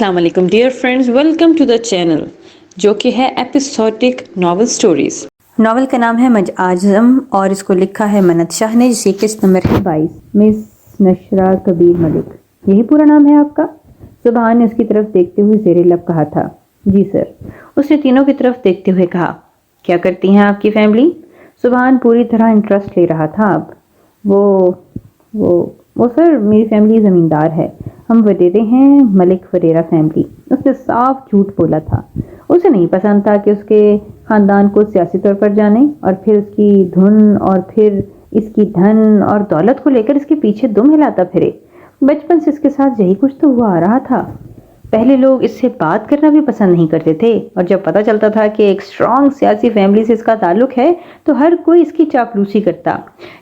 السلام علیکم dear friends, welcome to the channel جو کہ ہے ایپیسوڈک ناول سٹوریز۔ ناول کا نام ہے مج اعظم اور اس کو لکھا ہے منت شاہ نے، جس کی قسط نمبر ہے 22۔ مس نشرہ کبیر ملک، یہی پورا نام ہے آپ کا؟ سبحان نے اس کی طرف دیکھتے ہوئے زیر لب کہا تھا۔ جی سر۔ اس نے تینوں کی طرف دیکھتے ہوئے کہا، کیا کرتی ہیں آپ کی فیملی؟ سبحان پوری طرح انٹرسٹ لے رہا تھا اب۔ وہ سر، میری فیملی زمیندار ہے، ہم وڈیرے ہیں، ملک وڈیرہ فیملی۔ اس نے صاف جھوٹ بولا تھا۔ اسے نہیں پسند تھا کہ اس کے خاندان کو سیاسی طور پر جانے، اور پھر اس کی دھن اور پھر اس کی دھن اور دولت کو لے کر اس کے پیچھے دم ہلاتا پھرے۔ بچپن سے اس کے ساتھ یہی کچھ تو ہوا آ رہا تھا۔ پہلے لوگ اس سے بات کرنا بھی پسند نہیں کرتے تھے، اور جب پتہ چلتا تھا کہ ایک اسٹرانگ سیاسی فیملی سے اس کا تعلق ہے تو ہر کوئی اس کی چاپلوسی کرتا،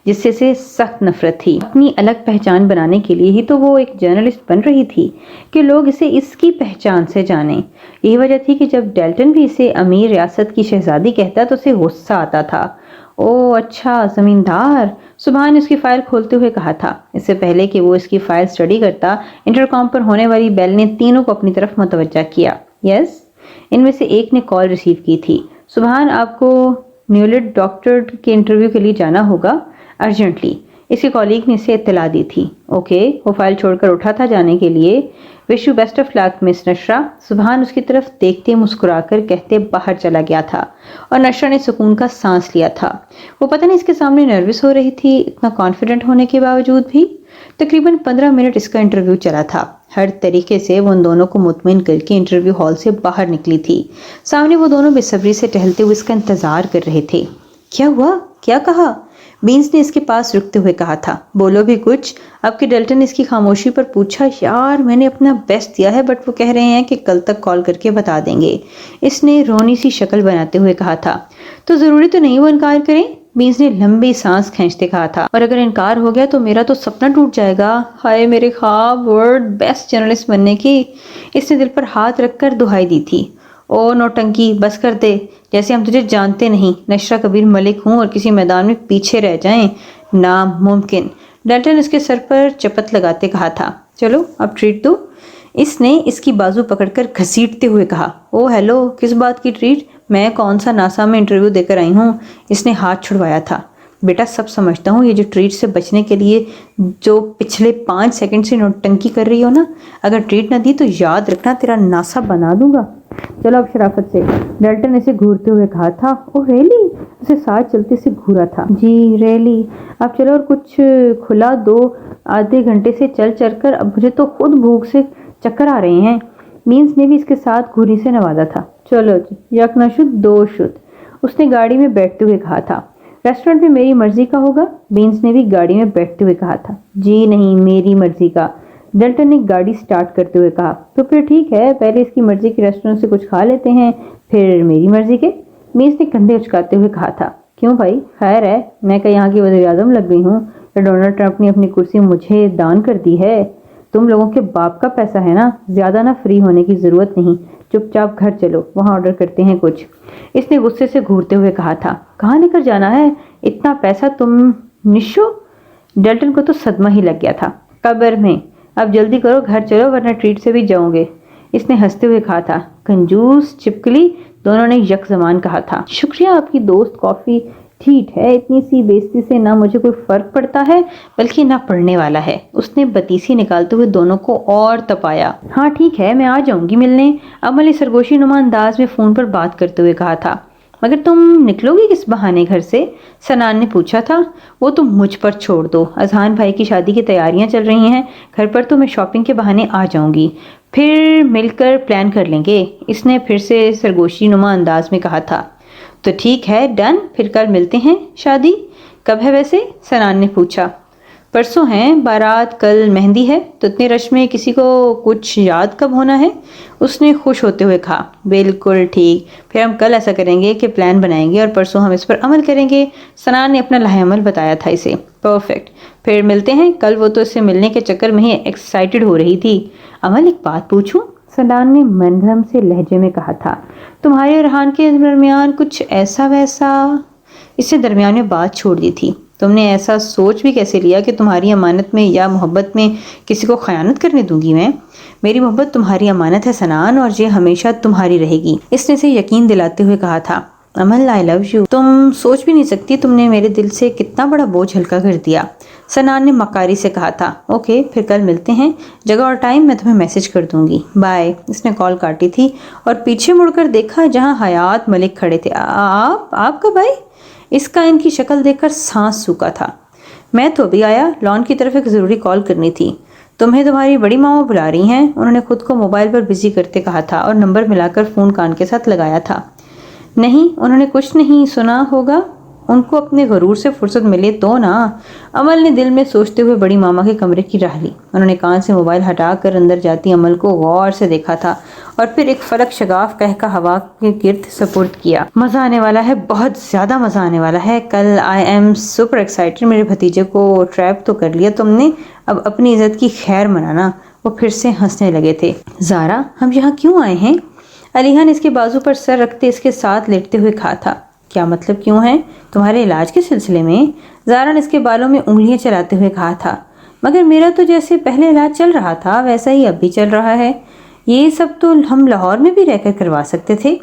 جس سے اسے سخت نفرت تھی۔ اپنی الگ پہچان بنانے کے لیے ہی تو وہ ایک جرنلسٹ بن رہی تھی کہ لوگ اسے اس کی پہچان سے جانیں۔ یہی وجہ تھی کہ جب ڈیلٹن بھی اسے امیر ریاست کی شہزادی کہتا تو اسے غصہ آتا تھا۔ او اچھا، زمیندار، سبحان نے اس کی فائل کھولتے ہوئے کہا تھا۔ اس سے پہلے کہ وہ اس کی فائل سٹڈی کرتا، انٹرکام پر ہونے والی بیل نے تینوں کو اپنی طرف متوجہ کیا۔ یس، ان میں سے ایک نے کال ریسیو کی تھی۔ سبحان، آپ کو نیولڈ ڈاکٹر کے انٹرویو کے لیے جانا ہوگا ارجنٹلی، اس کے کالیگ نے اسے اطلاع دی تھی۔ اوکے، وہ فائل چھوڑ کر اٹھا تھا جانے کے لیے۔ وش یو بیسٹ آف لک مس نشرہ، سبحان اس کی طرف دیکھتے مسکرا کر کہتے باہر چلا گیا تھا، اور نشرہ نے سکون کا سانس لیا تھا۔ وہ پتہ نہیں اس کے سامنے نروس ہو رہی تھی، اتنا کانفیڈنٹ ہونے کے باوجود بھی۔ تقریباً 15 منٹ اس کا انٹرویو چلا تھا۔ ہر طریقے سے وہ ان دونوں کو مطمئن کر کے انٹرویو ہال سے باہر نکلی تھی۔ سامنے وہ دونوں بے صبری سے ٹہلتے ہوئے اس کا انتظار کر رہے تھے۔ کیا ہوا؟ کیا کہا؟ بینز نے اس کے پاس رکتے ہوئے کہا تھا۔ بولو بھی کچھ۔ اب کہ ڈیلٹن نے اس کی خاموشی پر پوچھا، یار میں نے اپنا بیسٹ دیا ہے، بٹ وہ کہہ رہے ہیں کہ کل تک کال کر کے بتا دیں گے، اس نے رونی سی شکل بناتے ہوئے کہا تھا۔ تو ضروری تو نہیں وہ انکار کریں؟ بینز نے لمبی سانس کھینچتے کہا تھا۔ اور اگر انکار ہو گیا تو میرا تو سپنا ٹوٹ جائے گا۔ ہائے میرے خواب، ورلڈ بیسٹ جرنلسٹ بننے کی۔ اس نے دل پر ہاتھ رکھ کر دہائی دی تھی۔ او نوٹنکی، بس کر دے، جیسے ہم تجھے جانتے نہیں۔ نشرہ کبیر ملک ہوں اور کسی میدان میں پیچھے رہ جائیں، ناممکن۔ ڈیلٹن اس کے سر پر چپت لگاتے کہا تھا۔ چلو اب ٹریٹ دو، اس نے اس کی بازو پکڑ کر گھسیٹتے ہوئے کہا۔ او ہیلو، کس بات کی ٹریٹ؟ میں کون سا ناسا میں انٹرویو دے کر آئی ہوں؟ اس نے ہاتھ چھڑوایا تھا۔ بیٹا سب سمجھتا ہوں، یہ جو ٹریٹ سے بچنے کے لیے جو پچھلے 5 سیکنڈ سے نوٹنکی کر رہی ہو نا، اگر ٹریٹ نہ دی تو یاد رکھنا تیرا ناسا بنا دوں گا۔ چلو اب شرافت سے، ڈیلٹن نے اسے گھورتے ہوئے کہا تھا۔ او ریلی؟ اسے ساتھ چلتے سے گھورا تھا۔ جی ریلی، اب چلو اور کچھ کھلا دو، آدھے گھنٹے سے چل کر اب مجھے تو خود بھوک سے چکر آ رہے ہیں۔ مینز نے بھی اس کے ساتھ گھوری سے نوازا تھا۔ چلو جی، یک نہ شد دو شد، اس نے گاڑی میں بیٹھتے ہوئے کہا تھا۔ ریسٹورنٹ میں میری مرضی کا ہوگا، بینز نے بھی گاڑی میں بیٹھتے ہوئے کہا تھا۔ جی نہیں، میری مرضی کا، ڈیلٹن نے گاڑی سٹارٹ کرتے ہوئے کہا۔ تو پھر ٹھیک ہے، پہلے اس کی مرضی کے ریسٹورنٹ سے کچھ کھا لیتے ہیں، پھر میری مرضی کے، بینز نے کندھے اچکاتے ہوئے کہا تھا۔ کیوں بھائی، خیر ہے؟ میں کہ یہاں کی وزیر اعظم لگ گئی ہوں، یا ڈونلڈ ٹرمپ نے اپنی کرسی مجھے دان کر دی ہے؟ تم لوگوں کے باپ کا پیسہ ہے نا، زیادہ نہ فری ہونے کی ضرورت نہیں، چپ چاپ گھر چلو، وہاں آرڈر کرتے ہیں کچھ، اس نے غصے سے گھورتے ہوئے کہا تھا۔ کہاں لے کر جانا ہے اتنا پیسہ تم نشو؟ ڈیلٹن کو تو صدمہ ہی لگ گیا تھا۔ قبر میں، اب جلدی کرو، گھر چلو ورنہ ٹریٹ سے بھی جاؤں گے، اس نے ہنستے ہوئے کہا تھا۔ کنجوس، چپکلی، دونوں نے یک زبان کہا تھا۔ شکریہ آپ کی دوست، کافی ٹھیک ہے، اتنی سی بےعزتی سے نہ مجھے کوئی فرق پڑتا ہے بلکہ نہ پڑنے والا ہے، اس نے بتیسی نکالتے ہوئے دونوں کو اور تپایا۔ ہاں ٹھیک ہے، میں آ جاؤں گی ملنے، عمل نے سرگوشی نما انداز میں فون پر بات کرتے ہوئے کہا تھا۔ مگر تم نکلو گی کس بہانے گھر سے؟ سنان نے پوچھا تھا۔ وہ تم مجھ پر چھوڑ دو، اذہان بھائی کی شادی کی تیاریاں چل رہی ہیں، گھر پر تو میں شاپنگ کے بہانے آ جاؤں گی، پھر مل کر پلان کر لیں گے، اس نے پھر سے سرگوشی نما انداز میں کہا تھا۔ تو ٹھیک ہے، ڈن، پھر کل ملتے ہیں۔ شادی کب ہے ویسے؟ سنان نے پوچھا۔ پرسوں ہیں، بارات کل، مہندی ہے، تو اتنے رش میں کسی کو کچھ یاد کب ہونا ہے؟ اس نے خوش ہوتے ہوئے کہا۔ بالکل ٹھیک، پھر ہم کل ایسا کریں گے کہ پلان بنائیں گے اور پرسوں ہم اس پر عمل کریں گے، سنان نے اپنا لائحہ عمل بتایا تھا اسے۔ پرفیکٹ، پھر ملتے ہیں کل۔ وہ تو اس سے ملنے کے چکر میں ہی ایکسائٹڈ ہو رہی تھی۔ عمل ایک بات پوچھوں؟ سنان نے منرم سے لہجے میں کہا تھا۔ تمہارے اور ریحان کے درمیان کچھ ایسا ویسا؟ اس نے درمیان میں بات چھوڑ دی تھی۔ تم نے ایسا سوچ بھی کیسے لیا کہ تمہاری امانت میں یا محبت میں کسی کو خیانت کرنے دوں گی میں؟ میری محبت تمہاری امانت ہے سنان، اور یہ ہمیشہ تمہاری رہے گی، اس نے اسے یقین دلاتے ہوئے کہا تھا۔ امل آئی لو یو، تم سوچ بھی نہیں سکتی تم نے میرے دل سے کتنا بڑا بوجھ ہلکا کر دیا، سنان نے مکاری سے کہا تھا۔ اوکے پھر کل ملتے ہیں، جگہ اور ٹائم میں تمہیں میسج کر دوں گی، بائے۔ اس نے کال کاٹی تھی اور پیچھے مڑ کر دیکھا جہاں حیات ملک کھڑے تھے۔ آپ کب آئے؟ اس کا ان کی شکل دیکھ کر سانس سوکھا تھا۔ میں تو ابھی آیا، لان کی طرف ایک ضروری کال کرنی تھی، تمہیں تمہاری بڑی ماما بلا رہی ہیں، انہوں نے خود کو موبائل پر بزی کرتے کہا تھا اور نمبر ملا کر فون کان کے ساتھ لگایا تھا۔ نہیں، انہوں نے کچھ نہیں سنا ہوگا، ان کو اپنے غرور سے فرصت ملے تو نا۔ امل نے دل میں سوچتے ہوئے بڑی ماما کے کمرے کی راہ لی۔ انہوں نے کان سے موبائل ہٹا کر اندر جاتی امل کو غور سے دیکھا تھا اور پھر ایک فلک شگاف کہہ ہوا کے گرد سپرد کیا۔ مزہ آنے والا ہے، بہت زیادہ مزہ آنے والا ہے کل، آئی ایم سپر ایکسائٹڈ، میرے بھتیجے کو ٹریپ تو کر لیا تم نے، اب اپنی عزت کی خیر منانا۔ وہ پھر سے ہنسنے لگے تھے۔ زارا ہم یہاں کیوں آئے ہیں؟ علیحا نے اس کے بازو پر سر رکھتے اس کے ساتھ لیٹتے ہوئے کہا تھا۔ کیا مطلب کیوں ہے؟ تمہارے علاج کے سلسلے میں؟ زارا نے اس کے بالوں میں انگلیاں چلاتے ہوئے کہا تھا۔ مگر میرا تو جیسے پہلے علاج چل رہا تھا ویسا ہی اب بھی چل رہا ہے، یہ سب تو ہم لاہور میں بھی رہ کر کروا سکتے تھے۔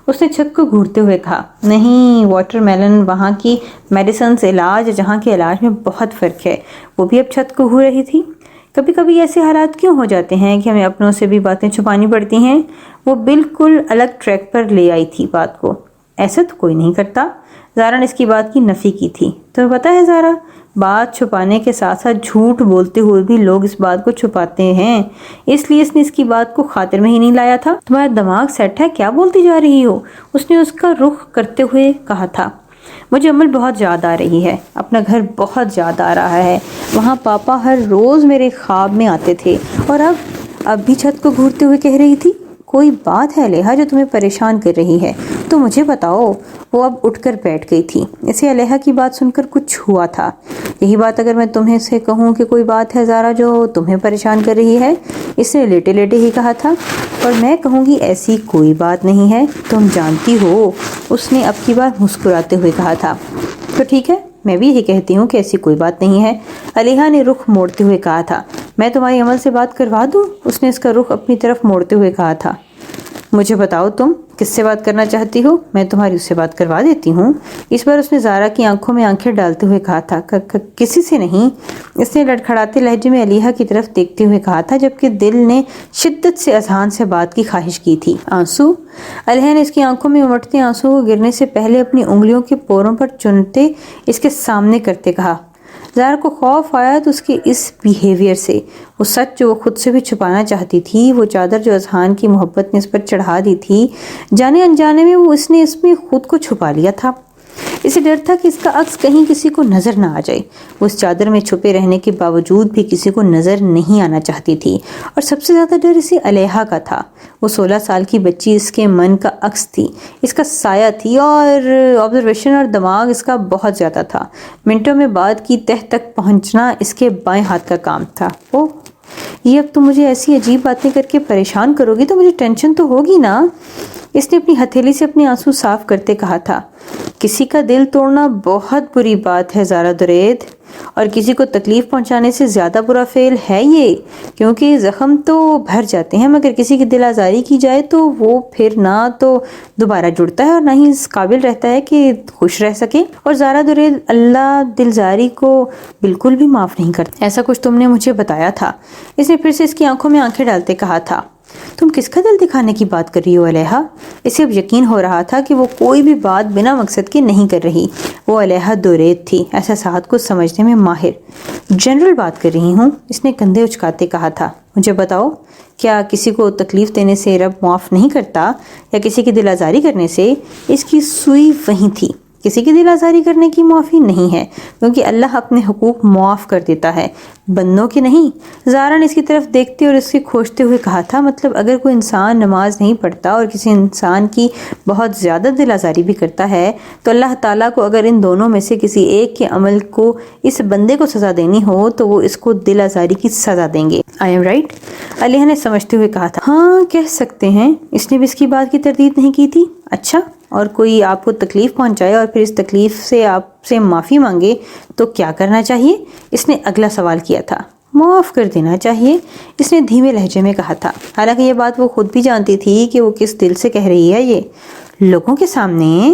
اس نے چھت کو گھورتے ہوئے کہا۔ نہیں، واٹر میلن وہاں کی میڈیسنز علاج جہاں کے علاج میں بہت فرق ہے۔ وہ بھی اب چھت کو گھور رہی تھی۔ کبھی کبھی ایسے حالات کیوں ہو جاتے ہیں کہ ہمیں اپنوں سے بھی باتیں چھپانی پڑتی ہیں۔ وہ بالکل الگ ٹریک پر لے آئی تھی بات کو۔ ایسا تو کوئی نہیں کرتا، زارا نے اس کی بات کی نفی کی تھی۔ تمہیں پتہ ہے زارا، بات چھپانے کے ساتھ ساتھ جھوٹ بولتے ہوئے بھی لوگ اس بات کو چھپاتے ہیں، اس لیے اس نے اس کی بات کو خاطر میں ہی نہیں لایا تھا۔ تمہارا دماغ سیٹ ہے، کیا بولتی جا رہی ہو؟ اس نے اس کا رخ کرتے ہوئے کہا تھا۔ مجھے امل بہت یاد آ رہی ہے، اپنا گھر بہت یاد آ رہا ہے، وہاں پاپا ہر روز میرے خواب میں آتے تھے، اور اب بھی چھت کو گھورتے ہوئے کہہ رہی تھی۔ کوئی بات ہے علیحا جو تمہیں پریشان کر رہی ہے تو مجھے بتاؤ۔ وہ اب اٹھ کر بیٹھ گئی تھی۔ اسے علیحا کی بات سن کر کچھ ہوا تھا۔ یہی بات اگر میں تمہیں سے کہوں کہ کوئی بات ہے زارا جو تمہیں پریشان کر رہی ہے، اس نے لیٹے لیٹے ہی کہا تھا، اور میں کہوں گی ایسی کوئی بات نہیں ہے، تم جانتی ہو، اس نے اب کی بار مسکراتے ہوئے کہا تھا۔ تو ٹھیک ہے، میں بھی یہی کہتی ہوں کہ ایسی کوئی بات نہیں ہے، علیحا نے رخ موڑتے ہوئے کہا تھا۔ میں تمہاری عمل سے بات کروا دوں؟ اس نے اس کا رخ اپنی طرف موڑتے ہوئے کہا تھا۔ مجھے بتاؤ تم کس سے بات کرنا چاہتی ہو، میں تمہاری اس سے بات کروا دیتی ہوں۔ اس بار اس نے زارا کی آنکھوں میں آنکھیں ڈالتے ہوئے کہا تھا۔ کسی سے نہیں، اس نے لڑکھڑاتے لہجے میں علیحا کی طرف دیکھتے ہوئے کہا تھا، جبکہ دل نے شدت سے اذہان سے بات کی خواہش کی تھی۔ آنسو؟ علیحا نے اس کی آنکھوں میں امٹتے آنسو کو گرنے سے پہلے اپنی انگلیوں کے پوروں پر چنتے اس کے سامنے کرتے کہا۔ زارا کو خوف آیا تو اس کے اس بیہیویئر سے، وہ سچ جو وہ خود سے بھی چھپانا چاہتی تھی، وہ چادر جو اذہان کی محبت نے اس پر چڑھا دی تھی، جانے انجانے میں وہ اس نے اس میں خود کو چھپا لیا تھا۔ اسے ڈر تھا کہ اس کا عکس کہیں کسی کو نظر نہ آ جائے۔ وہ اس چادر میں چھپے رہنے کے باوجود بھی کسی کو نظر نہیں آنا چاہتی تھی، اور سب سے زیادہ ڈر اسے علیحا کا تھا۔ وہ 16 سال کی بچی اس کے من کا عکس تھی، اس کا سایہ تھی، اور آبزرویشن اور دماغ اس کا بہت زیادہ تھا۔ منٹوں میں بات کی تہہ تک پہنچنا اس کے بائیں ہاتھ کا کام تھا۔ اوہ، یہ اب تم مجھے ایسی عجیب باتیں کر کے پریشان کرو گی تو مجھے ٹینشن تو ہوگی نا، اس نے اپنی ہتھیلی سے اپنے آنسو صاف کرتے کہا تھا۔ کسی کا دل توڑنا بہت بری بات ہے زارا درید، اور کسی کو تکلیف پہنچانے سے زیادہ برا فعل ہے یہ، کیونکہ زخم تو بھر جاتے ہیں مگر کسی کی دل آزاری کی جائے تو وہ پھر نہ تو دوبارہ جڑتا ہے اور نہ ہی اس قابل رہتا ہے کہ خوش رہ سکے، اور زارا درید اللہ دلزاری کو بالکل بھی معاف نہیں کرتا۔ ایسا کچھ تم نے مجھے بتایا تھا، اس نے پھر سے اس کی آنکھوں میں آنکھیں ڈالتے کہا تھا۔ تم کس کا دل دکھانے کی بات کر رہی ہو علیحا؟ اسے اب یقین ہو رہا تھا کہ وہ کوئی بھی بات بنا مقصد کے نہیں کر رہی۔ وہ علیحا درید تھی، احساسات کو سمجھنے میں ماہر۔ جنرل بات کر رہی ہوں، اس نے کندھے اچکاتے کہا تھا۔ مجھے بتاؤ، کیا کسی کو تکلیف دینے سے رب معاف نہیں کرتا، یا کسی کی دل آزاری کرنے سے؟ اس کی سوئی وہیں تھی۔ کسی کی دل آزاری کرنے کی معافی نہیں ہے، کیونکہ اللہ اپنے حقوق معاف کر دیتا ہے، بندوں کے نہیں۔ زارا نے اس کی طرف دیکھتے اور اس کے کھوجتے ہوئے کہا تھا، مطلب اگر کوئی انسان نماز نہیں پڑھتا اور کسی انسان کی بہت زیادہ دل آزاری بھی کرتا ہے تو اللہ تعالیٰ کو اگر ان دونوں میں سے کسی ایک کے عمل کو اس بندے کو سزا دینی ہو تو وہ اس کو دل آزاری کی سزا دیں گے۔ I am right? علیحا نے سمجھتے ہوئے کہا تھا۔ ہاں کہہ سکتے ہیں، اس نے بھی اس کی بات کی تردید نہیں کی تھی۔ اچھا، اور کوئی آپ کو تکلیف پہنچائے اور پھر اس تکلیف سے آپ سے معافی مانگے تو کیا کرنا چاہیے؟ اس نے اگلا سوال کیا تھا۔ معاف کر دینا چاہیے، اس نے دھیمے لہجے میں کہا تھا، حالانکہ یہ بات وہ خود بھی جانتی تھی کہ وہ کس دل سے کہہ رہی ہے یہ لوگوں کے سامنے۔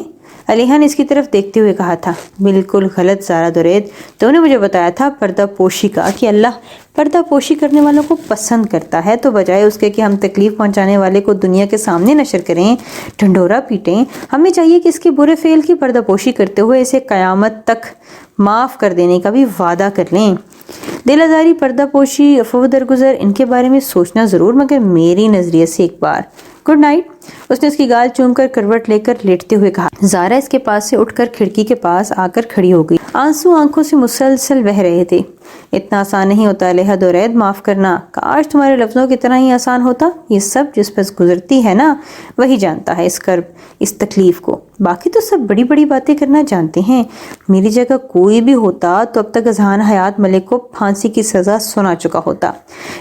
علیحا نے اس کی طرف دیکھتے ہوئے کہا تھا، بالکل غلط زارا درید، تو نے مجھے بتایا تھا پردہ پوشی کا کہ اللہ پردہ پوشی کرنے والوں کو پسند کرتا ہے، تو بجائے اس کے کہ ہم تکلیف پہنچانے والے کو دنیا کے سامنے نشر کریں، ڈھنڈورا پیٹیں، ہمیں چاہیے کہ اس کے برے فعل کی پردہ پوشی کرتے ہوئے اسے قیامت تک معاف کر دینے کا بھی وعدہ کر لیں۔ دل آزاری، پردہ پوشی، عفو درگزر، ان کے بارے میں سوچنا ضرور، مگر میری نظریے سے ایک بار۔ گڈ نائٹ، اس نے اس کی گال چوم کر کروٹ لے کر لیٹتے ہوئے کہا۔ زارا اس کے پاس سے اٹھ کر کھڑکی کے پاس آ کر کھڑی ہو گئی، آنسو آنکھوں سے مسلسل بہہ رہے تھے۔ اتنا آسان نہیں ہوتا علیحا درید معاف کرنا، کاش تمہارے لفظوں کی طرح ہی آسان ہوتا، یہ سب جس پر گزرتی ہے نا وہی جانتا ہے اس کرب، اس تکلیف کو، باقی تو سب بڑی بڑی باتیں کرنا جانتے ہیں۔ میری جگہ کوئی بھی ہوتا تو اب تک اذہان حیات ملک کو پھانسی کی سزا سنا چکا ہوتا۔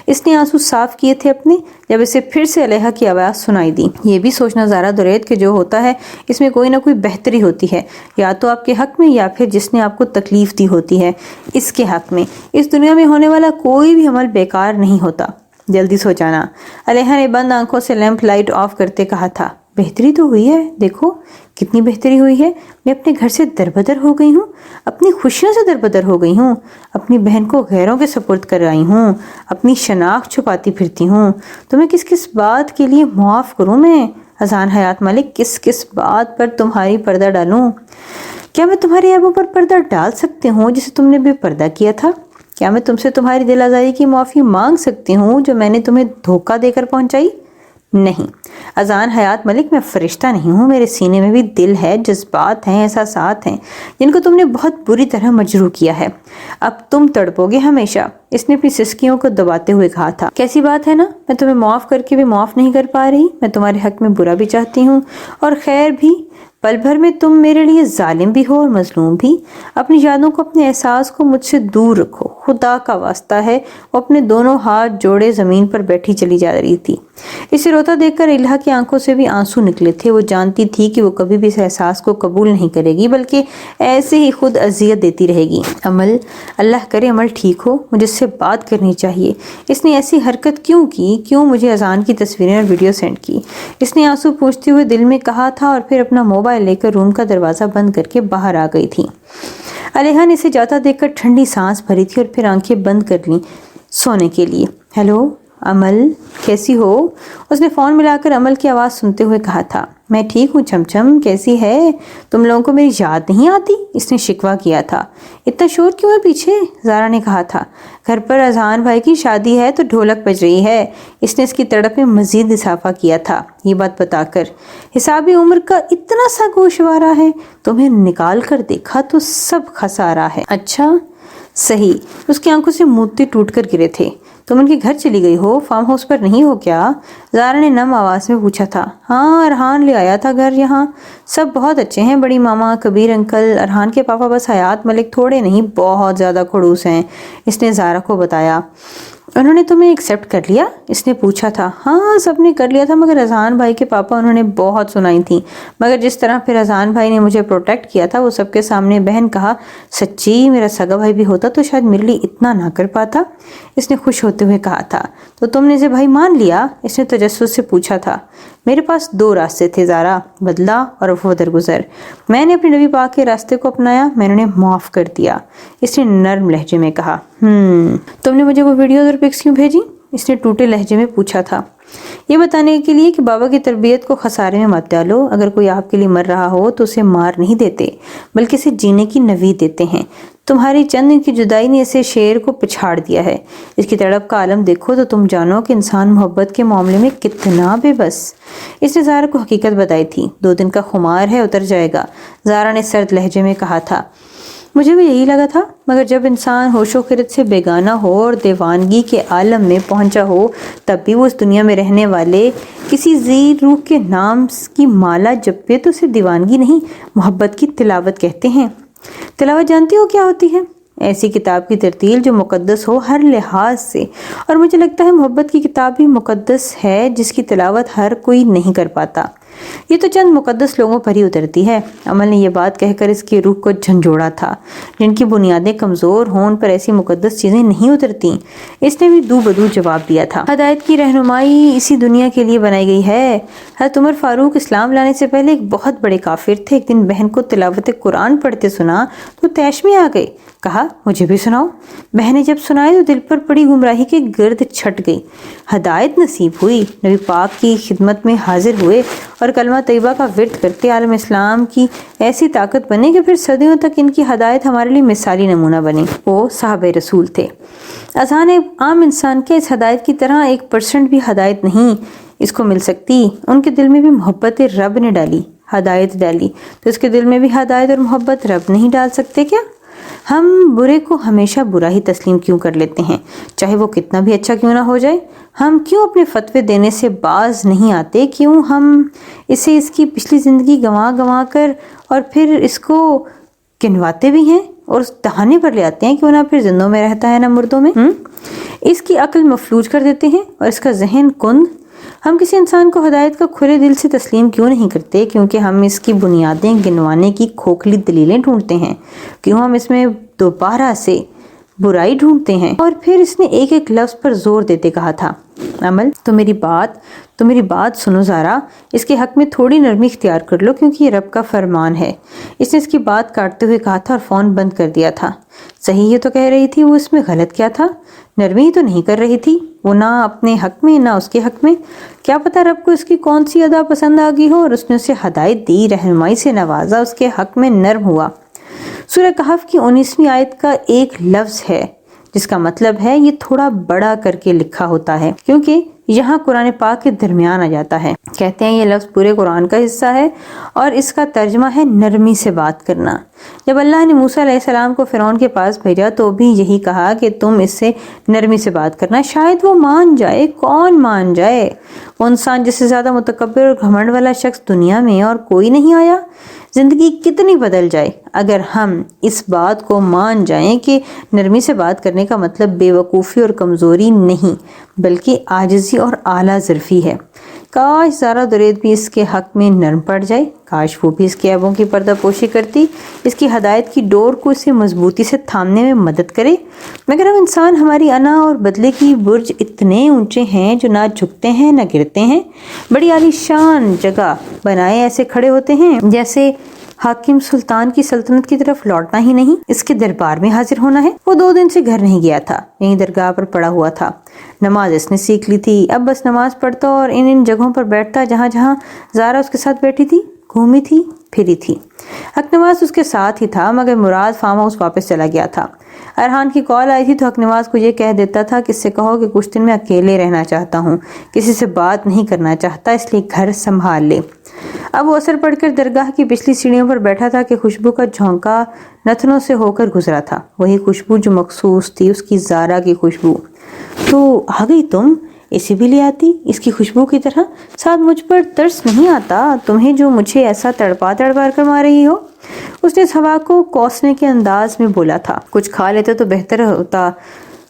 اس نے آنسو صاف کیے تھے اپنے جب اسے پھر سے علیحا کی آواز سنائی دی۔ یہ بھی سوچنا زارا درید کہ جو ہوتا ہے اس میں کوئی نہ کوئی بہتری ہوتی ہے، یا تو آپ کے حق میں یا پھر جس نے آپ کو تکلیف دی ہوتی ہے اس کے حق میں۔ اس دنیا میں ہونے والا کوئی بھی عمل بیکار نہیں ہوتا، جلدی سو جانا۔ علیحا نے بند آنکھوں سے لیمپ لائٹ آف کرتے کہا تھا، بہتری تو ہوئی ہے، دیکھو کتنی بہتری ہوئی ہے، میں اپنے گھر سے دربدر ہو گئی ہوں، اپنی خوشیوں سے دربدر ہو گئی ہوں، اپنی بہن کو غیروں کے سپرد کر آئی ہوں، اپنی شناخت چھپاتی پھرتی ہوں، تمہیں کس کس بات کے لیے معاف کروں میں اذہان حیات ملک، کس کس بات پر تمہاری پردہ ڈالوں؟ کیا میں تمہاری عیبوں پر پردہ ڈال سکتی ہوں جسے تم نے بے پردہ کیا تھا؟ کیا میں تم سے تمہاری دل آزاری کی معافی مانگ سکتی ہوں جو میں نے تمہیں دھوکہ دے کر پہنچائی؟ نہیں اذہان حیات ملک، میں فرشتہ نہیں ہوں، میرے سینے میں بھی دل ہے، جذبات ہیں، احساسات ہیں جن کو تم نے بہت بری طرح مجروح کیا ہے، اب تم تڑپو گے ہمیشہ۔ اس نے اپنی سسکیوں کو دباتے ہوئے کہا تھا، کیسی بات ہے نا، میں تمہیں معاف کر کے بھی معاف نہیں کر پا رہی، میں تمہارے حق میں برا بھی چاہتی ہوں اور خیر بھی، پل بھر میں تم میرے لیے ظالم بھی ہو اور مظلوم بھی۔ اپنی یادوں کو، اپنے احساس کو مجھ سے دور رکھو، خدا کا واسطہ ہے۔ وہ اپنے دونوں ہاتھ جوڑے زمین پر بیٹھی چلی جا رہی تھی۔ اسے روتا دیکھ کر علیحا کی آنکھوں سے بھی آنسو نکلے تھے۔ وہ جانتی تھی کہ وہ کبھی بھی اس احساس کو قبول نہیں کرے گی، بلکہ ایسے ہی خود اذیت دیتی رہے گی۔ عمل، اللہ کرے عمل ٹھیک ہو، مجھے اس سے بات کرنی چاہیے۔ اس نے ایسی حرکت کیوں کی؟ کیوں مجھے اذان کی تصویریں اور ویڈیو سینڈ کی؟ اس نے آنسو پوچھتے ہوئے دل میں کہا تھا اور پھر اپنا موبائل لے کر روم کا دروازہ بند کر کے باہر آ گئی تھی۔ علیحا نے اسے جاتا دیکھ کر ٹھنڈی سانس بھری تھی اور پھر آنکھیں بند کر لیں سونے کے لیے۔ ہیلو عمل، کیسی ہو؟ اس نے فون ملا کر عمل کی آواز سنتے ہوئے کہا تھا۔ میں ٹھیک ہوں چمچم، کیسی ہے؟ تم لوگوں کو میری یاد نہیں آتی؟ اس نے شکوہ کیا تھا۔ اتنا شور کیوں ہے پیچھے؟ زارا نے کہا تھا۔ گھر پر اذہان بھائی کی شادی ہے تو ڈھولک بج رہی ہے۔ اس نے اس کی تڑپ میں مزید اضافہ کیا تھا یہ بات بتا کر، حساب عمر کا اتنا سا گوشوارہ ہے، تمہیں نکال کر دیکھا تو سب خسارہ ہے۔ اچھا صحیح، اس کی آنکھوں سے موتی ٹوٹ کر گرے تھے۔ تم ان کے گھر چلی گئی ہو، فارم ہاؤس پر نہیں ہو کیا؟ زارا نے نم آواز میں پوچھا تھا۔ ہاں، ارحان لے آیا تھا گھر، یہاں سب بہت اچھے ہیں، بڑی ماما، کبیر انکل، ارحان کے پاپا بس حیات ملک تھوڑے نہیں بہت زیادہ کھڑوس ہیں، اس نے زارا کو بتایا۔ انہوں نے تمہیں ایکسیپٹ کر لیا؟ اس نے پوچھا تھا۔ ہاں سب نے کر لیا تھا، مگر اذہان بھائی کے پاپا، انہوں نے بہت سنائی تھی، مگر جس طرح پھر اذہان بھائی نے مجھے پروٹیکٹ کیا تھا، وہ سب کے سامنے بہن کہا، سچی میرا سگا بھائی بھی ہوتا تو شاید میرے لیے اتنا نہ کر پاتا، اس نے خوش ہوتے ہوئے کہا تھا۔ تو تم نے اسے بھائی مان لیا؟ اس نے تجسس سے پوچھا تھا۔ میرے پاس دو راستے تھے زارا، بدلہ اور عفو درگزر۔ میں نے اپنے نبی پاک کے راستے کو اپنایا، میں نے انہیں معاف کر دیا، اس نے نرم لہجے میں کہا۔ تم نے مجھے وہ ویڈیوز اور پکس کیوں بھیجی؟ اس نے ٹوٹے لہجے میں پوچھا تھا۔ یہ بتانے کے لیے کہ بابا کی تربیت کو خسارے میں مت ڈالو، اگر کوئی آپ کے لیے مر رہا ہو تو اسے مار نہیں دیتے بلکہ اسے جینے کی نوید دیتے ہیں۔ تمہاری چند دن کی جدائی نے اسے شیر کو پچھاڑ دیا ہے، اس کی تڑپ کا عالم دیکھو تو تم جانو کہ انسان محبت کے معاملے میں کتنا بے بس۔ اس نے زارا کو حقیقت بتائی تھی۔ 2 دن کا خمار ہے، اتر جائے گا، زارا نے سرد لہجے میں کہا تھا۔ مجھے بھی یہی لگا تھا، مگر جب انسان ہوش و خرد سے بیگانہ ہو اور دیوانگی کے عالم میں پہنچا ہو تب بھی وہ اس دنیا میں رہنے والے کسی ذی روح کے نام کی مالا جپے تو اسے دیوانگی نہیں، محبت کی تلاوت کہتے ہیں۔ تلاوت جانتی ہو کیا ہوتی ہے؟ ایسی کتاب کی ترتیل جو مقدس ہو ہر لحاظ سے، اور مجھے لگتا ہے محبت کی کتاب بھی مقدس ہے جس کی تلاوت ہر کوئی نہیں کر پاتا۔ یہ تو چند مقدس لوگوں پر ہی اترتی ہے۔ عمل نے یہ بات کہہ کر اس کی روح کو جھنجھوڑا تھا۔ جن کی بنیادیں کمزور ہوں ان پر ایسی مقدس چیزیں نہیں اترتی۔ اس نے بھی دو بدو جواب دیا تھا، ہدایت کی رہنمائی اسی دنیا کے لیے بنائی گئی ہے۔ حضرت عمر فاروق اسلام لانے سے پہلے ایک بہت بڑے کافر تھے۔ ایک دن بہن کو تلاوت قرآن پڑھتے سنا تو طیش میں آ گئے، کہا مجھے بھی سناؤ۔ بہن نے جب سنائے تو دل پر پڑی گمراہی کے گرد چھٹ گئی، ہدایت نصیب ہوئی۔ نبی پاک کی خدمت میں حاضر ہوئے اور کلمہ طیبہ کا ورد کرتے عالم اسلام کی ایسی طاقت بنے کہ پھر صدیوں تک ان کی ہدایت ہمارے لیے مثالی نمونہ بنے۔ وہ صحابہ رسول تھے۔ اذہان عام انسان کے اس ہدایت کی طرح 1% بھی ہدایت نہیں اس کو مل سکتی۔ ان کے دل میں بھی محبت رب نے ڈالی، ہدایت ڈالی، تو اس کے دل میں بھی ہدایت اور محبت رب نہیں ڈال سکتے کیا؟ ہم برے کو ہمیشہ برا ہی تسلیم کیوں کر لیتے ہیں، چاہے وہ کتنا بھی اچھا کیوں نہ ہو جائے؟ ہم کیوں اپنے فتوے دینے سے باز نہیں آتے؟ کیوں ہم اسے اس کی پچھلی زندگی گنوا کر اور پھر اس کو گنواتے بھی ہیں اور اس دہانے پر لے آتے ہیں کہ وہ نہ پھر زندوں میں رہتا ہے نہ مردوں میں؟ اس کی عقل مفلوج کر دیتے ہیں اور اس کا ذہن کند۔ ہم کسی انسان کو ہدایت کا کھلے دل سے تسلیم کیوں نہیں کرتے؟ کیونکہ ہم اس کی بنیادیں گنوانے کی کھوکھلی دلیلیں ڈھونڈتے ہیں۔ کیوں ہم اس میں دوبارہ سے برائی ڈھونڈتے ہیں؟ اور پھر اس نے ایک ایک لفظ پر زور دیتے کہا تھا، عمل تو میری بات سنو ذرا، اس کے حق میں تھوڑی نرمی اختیار کر لو کیونکہ یہ رب کا فرمان ہے۔ اس نے اس کی بات کاٹتے ہوئے کہا تھا اور فون بند کر دیا تھا۔ صحیح یہ تو کہہ رہی تھی، وہ اس میں غلط کیا تھا؟ نرمی ہی تو نہیں کر رہی تھی وہ، نہ اپنے حق میں نہ اس کے حق میں۔ کیا پتہ رب کو اس کی کون سی ادا پسند آ گئی ہو اور اس نے اسے ہدایت دی، رہنمائی سے نوازا، اس کے حق میں نرم ہوا۔ سورہ کہف کی 19ویں آیت کا ایک لفظ ہے جس کا مطلب ہے یہ تھوڑا بڑا کر کے لکھا ہوتا ہے کیونکہ یہاں قرآن پاک کے درمیان آ جاتا ہے۔ کہتے ہیں یہ لفظ پورے قرآن کا حصہ ہے اور اس کا ترجمہ ہے نرمی سے بات کرنا۔ جب اللہ نے موسیٰ علیہ السلام کو فرعون کے پاس بھیجا تو بھی یہی کہا کہ تم اس سے نرمی سے بات کرنا، شاید وہ مان جائے۔ کون مان جائے؟ وہ انسان جس سے زیادہ متکبر اور گھمنڈ والا شخص دنیا میں اور کوئی نہیں آیا۔ زندگی کتنی بدل جائے اگر ہم اس بات کو مان جائیں کہ نرمی سے بات کرنے کا مطلب بے وقوفی اور کمزوری نہیں بلکہ عاجزی اور اعلیٰ ظرفی ہے۔ کاش زارا درید بھی اس کے حق میں نرم پڑ جائے، کاش وہ بھی اس کے عیبوں کی پردہ پوشی کرتی، اس کی ہدایت کی ڈور کو اسے مضبوطی سے تھامنے میں مدد کرے۔ مگر ہم انسان، ہماری انا اور بدلے کی برج اتنے اونچے ہیں جو نہ جھکتے ہیں نہ گرتے ہیں، بڑی عالی شان جگہ بنائے ایسے کھڑے ہوتے ہیں جیسے حاکم سلطان کی سلطنت کی طرف لوٹنا ہی نہیں، اس کے دربار میں حاضر ہونا ہے۔ وہ 2 دن سے گھر نہیں گیا تھا، یہیں درگاہ پر پڑا ہوا تھا۔ نماز اس نے سیکھ لی تھی، اب بس نماز پڑھتا اور ان جگہوں پر بیٹھتا جہاں جہاں زارا اس کے ساتھ بیٹھی تھی، گھومی تھی، پھری تھی۔ حق نواز اس کے ساتھ ہی تھا مگر مراد فارم ہاؤس واپس چلا گیا تھا۔ ارحان کی کال آئی تھی تو حق نواز کو یہ کہہ دیتا تھا کہ اس سے کہو کہ کچھ دن میں اکیلے رہنا چاہتا ہوں، کسی سے بات نہیں کرنا چاہتا، اس لیے گھر سنبھال لے۔ اب وہ اثر پڑھ کر درگاہ کی پچھلی سیڑھیوں پر بیٹھا تھا کہ خوشبو کا جھونکا نتنوں سے ہو کر گزرا تھا، وہی خوشبو جو مخصوص تھی، اس کی زارا کی خوشبو۔ تو آ گئی تم؟ اسے بھی لے آتی اس کی خوشبو کی طرح۔ ساتھ مجھ پر ترس نہیں آتا تمہیں جو مجھے ایسا تڑپا کر مار رہی ہو؟ اس نے اس ہوا کو کوسنے کے انداز میں بولا تھا۔ کچھ کھا لیتے تو بہتر ہوتا۔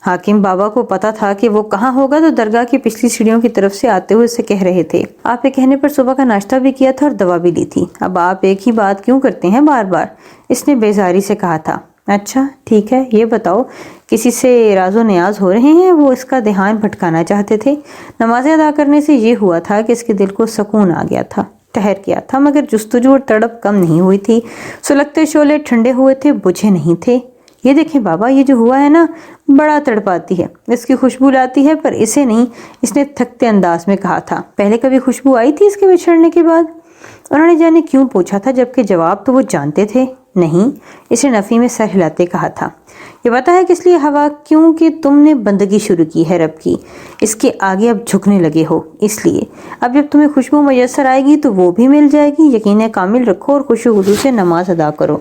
حاکم بابا کو پتا تھا کہ وہ کہاں ہوگا تو درگاہ کی پچھلی سیڑھیوں کی طرف سے آتے ہوئے اسے کہہ رہے تھے، آپ کے کہنے پر صبح کا ناشتہ بھی کیا تھا اور دوا بھی لی تھی، اب آپ ایک ہی بات کیوں کرتے ہیں بار بار؟ اس نے بیزاری سے کہا تھا۔ اچھا ٹھیک ہے، یہ بتاؤ کسی سے راز و نیاز ہو رہے ہیں؟ وہ اس کا دھیان بھٹکانا چاہتے تھے۔ نمازیں ادا کرنے سے یہ ہوا تھا کہ اس کے دل کو سکون آ گیا تھا، ٹھہر گیا تھا، مگر جستجو اور تڑپ کم نہیں ہوئی تھی۔ سلگتے شعلے ٹھنڈے ہوئے تھے، بجھے نہیں تھے۔ یہ دیکھیں بابا، یہ جو ہوا ہے نا، بڑا تڑپاتی ہے، اس کی خوشبو لاتی ہے پر اسے نہیں، اس نے تھکتے انداز میں کہا تھا۔ پہلے کبھی خوشبو آئی تھی اس کے بچھڑنے کے بعد؟ انہوں نے جانے کیوں پوچھا تھا جبکہ جواب تو وہ جانتے تھے۔ نہیں، اسے نفی میں سر ہلاتے کہا تھا۔ یہ پتا ہے کس لیے ہوا؟ کیونکہ تم نے بندگی شروع کی ہے رب کی، اس کے آگے اب جھکنے لگے ہو، اس لیے اب جب تمہیں خوشبو میسر آئے گی تو وہ بھی مل جائے گی۔ یقین کامل رکھو اور خوشی خضوع سے نماز ادا کرو۔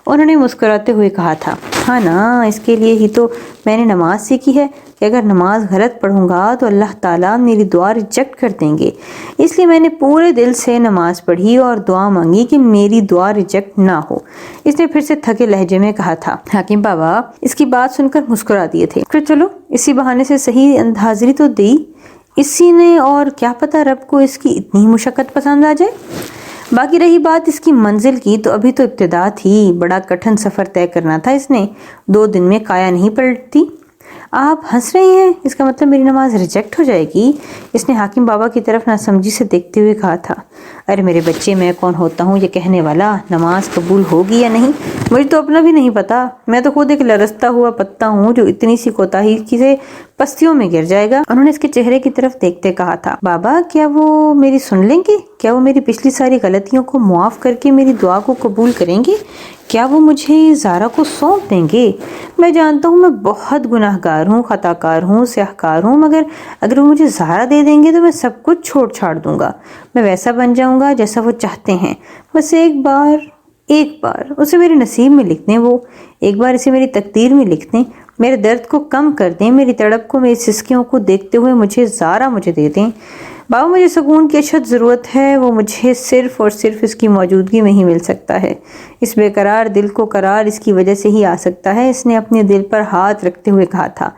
انہوں نے مسکراتے ہوئے کہا تھا۔ ہاں نا، اس کے لیے ہی تو میں نے نماز سیکھی ہے کہ اگر نماز غلط پڑھوں گا تو اللہ تعالیٰ میری دعا ریجیکٹ کر دیں گے، اس لیے میں نے پورے دل سے نماز پڑھی اور دعا مانگی کہ میری دعا ریجیکٹ نہ ہو۔ اس نے پھر سے تھکے لہجے میں کہا تھا۔ حاکم بابا اس کی بات سن کر مسکرا دیے تھے۔ پھر چلو اسی بہانے سے صحیح حاضری تو دی، اسی نے، اور کیا پتہ رب کو اس کی اتنی مشقت پسند آ جائے۔ باقی رہی بات اس کی منزل کی، تو ابھی تو ابتدا تھی، بڑا کٹھن سفر طے کرنا تھا اس نے، 2 دن میں کایا نہیں پلٹتی۔ آپ ہنس رہے ہیں، اس کا مطلب میری نماز ریجیکٹ ہو جائے گی؟ اس نے حاکم بابا کی طرف ناسمجھی سے دیکھتے ہوئے کہا تھا۔ ارے میرے بچے، میں کون ہوتا ہوں یہ کہنے والا نماز قبول ہوگی یا نہیں؟ مجھے تو اپنا بھی نہیں پتا، میں تو خود ایک لرزتا ہوا پتا ہوں جو اتنی سی کوتاہی سے پستیوں میں گر جائے گا۔ انہوں نے اس کے چہرے کی طرف دیکھتے کہا تھا، بابا کیا وہ میری سن لیں گے؟ کیا وہ میری پچھلی ساری غلطیوں کو معاف کر کے میری دعا کو قبول کریں گے؟ کیا وہ مجھے زارا کو سونپ دیں گے؟ میں جانتا ہوں میں بہت گناہ گار ہوں، خطا کار ہوں، سیاہ کار ہوں، مگر اگر وہ مجھے زارا دے دیں گے تو میں سب کچھ چھوڑ چھاڑ دوں گا، میں ویسا بن جاؤں گا جیسا وہ چاہتے ہیں۔ بس ایک بار اسے میرے نصیب میں لکھ دیں، وہ ایک بار اسے میری تقدیر میں لکھ دیں، میرے درد کو کم کر دیں، میری تڑپ کو، میری سسکیوں کو دیکھتے ہوئے مجھے زارا مجھے دے دیں۔ بابا مجھے سکون کی اشد ضرورت ہے، وہ مجھے صرف اور صرف اس کی موجودگی میں ہی مل سکتا ہے۔ اس بے قرار دل کو قرار اس کی وجہ سے ہی آ سکتا ہے، اس نے اپنے دل پر ہاتھ رکھتے ہوئے کہا تھا،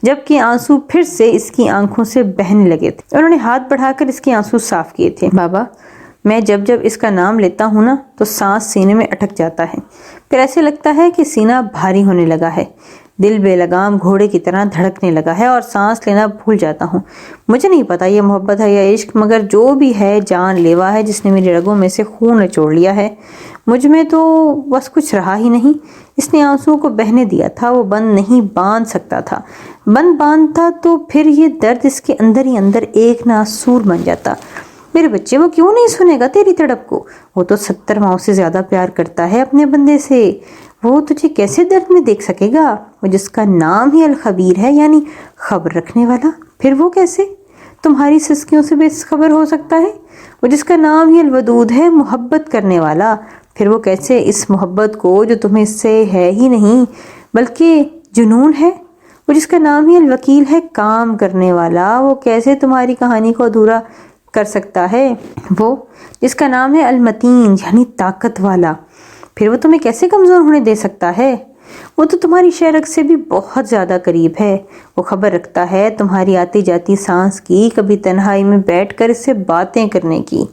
جبکہ آنسو پھر سے اس کی آنکھوں سے بہنے لگے تھے۔ انہوں نے ہاتھ بڑھا کر اس کے آنسو صاف کیے تھے۔ بابا میں جب اس کا نام لیتا ہوں نا تو سانس سینے میں اٹک جاتا ہے، پھر ایسے لگتا ہے کہ سینہ بھاری ہونے لگا ہے، دل بے لگام گھوڑے کی طرح دھڑکنے لگا ہے اور سانس لینا بھول جاتا ہوں۔ مجھے نہیں پتا یہ محبت ہے یا عشق، مگر جو بھی ہے جان لیوا ہے جس نے میری رگوں میں سے خون نچوڑ لیا ہے۔ مجھ میں تو بس کچھ رہا ہی نہیں۔ اس نے آنسوؤں کو بہنے دیا تھا، وہ بند نہیں باندھ سکتا تھا، بند باندھتا تو پھر یہ درد اس کے اندر ہی اندر ایک ناسور بن جاتا۔ میرے بچے، وہ کیوں نہیں سنے گا تیری تڑپ کو؟ وہ تو 70 ماؤں سے زیادہ پیار کرتا ہے اپنے بندے سے، وہ تجھے کیسے درد میں دیکھ سکے گا؟ وہ جس کا نام ہی الخبیر ہے، یعنی خبر رکھنے والا، پھر وہ کیسے تمہاری سسکیوں سے بے خبر ہو سکتا ہے؟ وہ جس کا نام ہی الودود ہے، محبت کرنے والا، پھر وہ کیسے اس محبت کو جو تمہیں اس سے ہے ہی نہیں بلکہ جنون ہے، وہ جس کا نام ہی الوکیل ہے، کام کرنے والا، وہ کیسے تمہاری کہانی کو ادھورا کر سکتا ہے؟ وہ جس کا نام ہے المتین، یعنی طاقت والا، پھر وہ تمہیں کیسے کمزور ہونے دے سکتا ہے؟ وہ تو تمہاری شہرک سے بھی بہت زیادہ قریب ہے، وہ خبر رکھتا ہے تمہاری آتی جاتی سانس کی، کبھی تنہائی میں بیٹھ کر اس سے باتیں کرنے کی،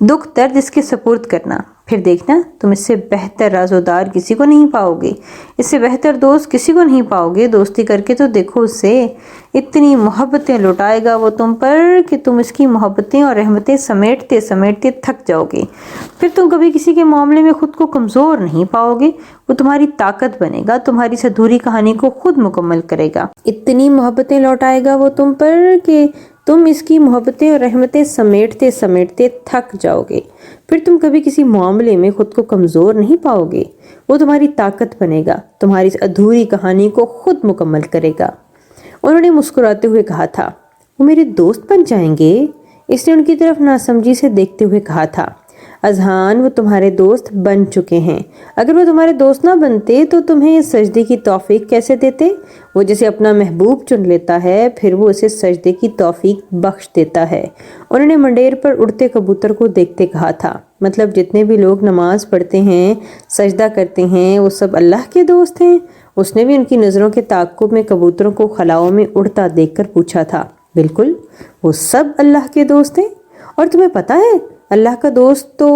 دکھ درد اس کے سپرد کرنا، پھر دیکھنا تم اس سے بہتر رازودار کسی کو نہیں پاؤ گے، اس سے بہتر دوست کسی کو نہیں پاؤ گے۔ دوستی کر کے تو دیکھو اس سے، اتنی محبتیں لوٹائے گا وہ تم پر کہ تم اس کی محبتیں اور رحمتیں سمیٹتے سمیٹتے تھک جاؤ گے۔ پھر تم کبھی کسی کے معاملے میں خود کو کمزور نہیں پاؤ گے، وہ تمہاری طاقت بنے گا، تمہاری اس ادھوری کہانی کو خود مکمل کرے گا۔ اتنی محبتیں لوٹائے گا وہ تم پر کہ تم اس کی محبتیں اور رحمتیں سمیٹتے سمیٹتے تھک جاؤ گے۔ پھر تم کبھی کسی معاملے میں خود کو کمزور نہیں پاؤ گے، وہ تمہاری طاقت بنے گا، تمہاری اس ادھوری کہانی کو خود مکمل کرے گا۔ انہوں نے مسکراتے ہوئے کہا تھا، وہ میرے دوست بن جائیں گے؟ اس نے ان کی طرف ناسمجھی سے دیکھتے ہوئے کہا تھا، اذہان وہ تمہارے دوست بن چکے ہیں، اگر وہ تمہارے دوست نہ بنتے تو تمہیں اس سجدے کی توفیق کیسے دیتے؟ وہ جسے اپنا محبوب چن لیتا ہے پھر وہ اسے سجدے کی توفیق بخش دیتا ہے۔ انہوں نے منڈیر پر اڑتے کبوتر کو دیکھتے کہا تھا، مطلب جتنے بھی لوگ نماز پڑھتے ہیں، سجدہ کرتے ہیں، وہ سب اللہ کے دوست ہیں؟ اس نے بھی ان کی نظروں کے تعاقب میں کبوتروں کو خلاؤں میں اڑتا دیکھ کر پوچھا تھا۔ بالکل، وہ سب اللہ کے دوست ہیں، اور تمہیں پتہ ہے اللہ کا دوست تو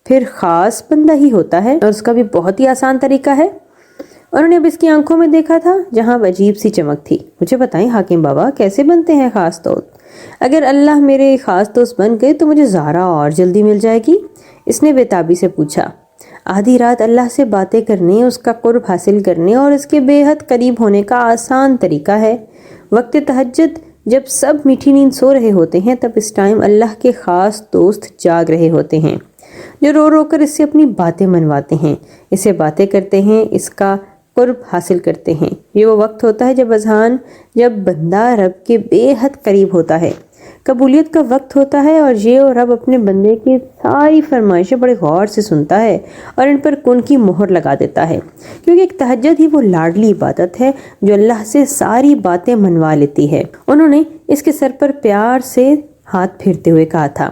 پھر خاص بندہ ہی ہوتا ہے، اور اس کا بھی بہت ہی آسان طریقہ ہے۔ انہوں نے اب اس کی آنکھوں میں دیکھا تھا جہاں عجیب سی چمک تھی۔ مجھے بتائیں حاکم بابا، کیسے بنتے ہیں خاص دوست؟ اگر اللہ میرے خاص دوست بن گئے تو مجھے زہرا اور جلدی مل جائے گی، اس نے بےتابی سے پوچھا۔ آدھی رات اللہ سے باتیں کرنے، اس کا قرب حاصل کرنے اور اس کے بے حد قریب ہونے کا آسان طریقہ ہے۔ وقت تہجد جب سب میٹھی نیند سو رہے ہوتے ہیں، تب اس ٹائم اللہ کے خاص دوست جاگ رہے ہوتے ہیں، جو رو رو کر اس سے اپنی باتیں منواتے ہیں، اس سے باتیں کرتے ہیں، اس کا قرب حاصل کرتے ہیں۔ یہ وہ وقت ہوتا ہے جب بندہ رب کے بے حد قریب ہوتا ہے، قبولیت کا وقت ہوتا ہے، اور یہ رب اپنے بندے کی ساری فرمائشیں بڑے غور سے سنتا ہے اور ان پر کن کی مہر لگا دیتا ہے، کیونکہ ایک تہجد ہی وہ لاڈلی عبادت ہے جو اللہ سے ساری باتیں منوا لیتی ہے۔ انہوں نے اس کے سر پر پیار سے ہاتھ پھیرتے ہوئے کہا تھا۔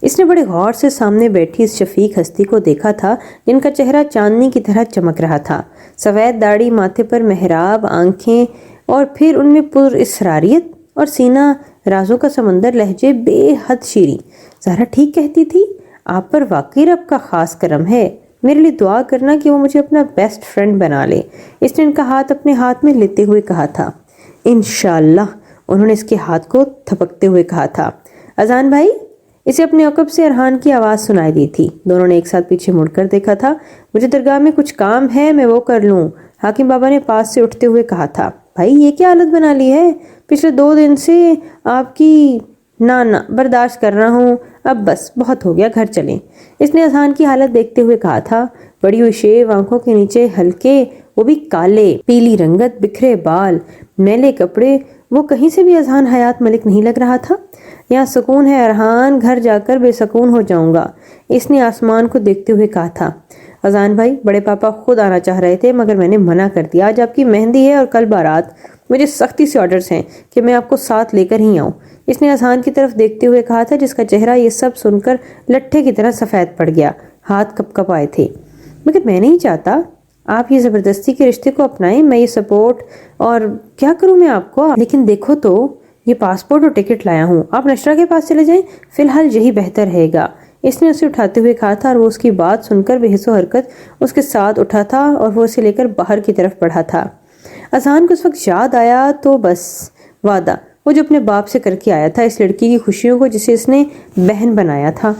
اس نے بڑے غور سے سامنے بیٹھی اس شفیق ہستی کو دیکھا تھا جن کا چہرہ چاندنی کی طرح چمک رہا تھا، سفید داڑھی، ماتھے پر محراب، آنکھیں، اور پھر ان میں پر اسراریت اور سینہ رازوں کا سمندر لہجے بے حد شیریں۔ زہرا ٹھیک کہتی تھی، آپ پر واقعی رب کا خاص کرم ہے۔ میرے لیے دعا کرنا کہ وہ مجھے اپنا بیسٹ فرینڈ بنا لے۔ اس نے ان کا ہاتھ اپنے ہاتھ میں لیتے ہوئے کہا تھا۔ انشاءاللہ، انہوں نے اس کے ہاتھ کو تھپکتے ہوئے کہا تھا۔ اذان بھائی؟ اسے اپنے عقب سے ارحان کی آواز سنائی دی تھی۔ دونوں نے ایک ساتھ پیچھے مڑ کر دیکھا تھا۔ مجھے درگاہ میں کچھ کام ہے، میں وہ کر لوں، حاکم بابا نے پاس سے اٹھتے ہوئے کہا تھا۔ بھائی یہ کیا حالت بنا لی ہے؟ پچھلے 2 دن سے آپ کی نانا برداشت کر رہا ہوں، اب بس بہت ہو گیا، گھر چلیں۔ اس نے اذان کی حالت دیکھتے ہوئے کہا تھا۔ بڑی ہوئی شیو آنکھوں کے نیچے ہلکے، وہ بھی کالے، پیلی رنگت، بکھرے بال، میلے کپڑے، وہ کہیں سے بھی اذان حیات ملک نہیں لگ رہا تھا۔ یہاں سکون ہے ارحان، گھر جا کر بے سکون ہو جاؤں گا، اس نے آسمان کو دیکھتے ہوئے کہا تھا۔ اذان بھائی، بڑے پاپا خود آنا چاہ رہے تھے مگر میں نے منع کر دیا۔ آج آپ کی مہندی ہے اور کل بارات، مجھے سختی سے آرڈرز ہیں کہ میں آپ کو ساتھ لے کر ہی آؤں، اس نے اذان کی طرف دیکھتے ہوئے کہا تھا، جس کا چہرہ یہ سب سن کر لٹھے کی طرح سفید پڑ گیا، ہاتھ کپ کپ آئے تھے۔ مگر میں نہیں چاہتا آپ یہ زبردستی کے رشتے کو اپنائیں، میں یہ سپورٹ اور کیا کروں میں آپ کو، لیکن دیکھو تو یہ پاسپورٹ اور ٹکٹ لایا ہوں، آپ نشرہ کے پاس چلے جائیں، فی الحال یہی بہتر رہے گا، اس نے اسے اٹھاتے ہوئے کہا تھا، اور وہ اس کی بات سن کر بے حس و حرکت اس کے ساتھ اٹھا تھا اور وہ اسے لے کر باہر کی طرف بڑھا تھا۔ اذان کو اس وقت یاد آیا تو بس وعدہ وہ جو اپنے باپ سے کر کے آیا تھا، اس لڑکی کی خوشیوں کو جسے اس نے بہن بنایا تھا۔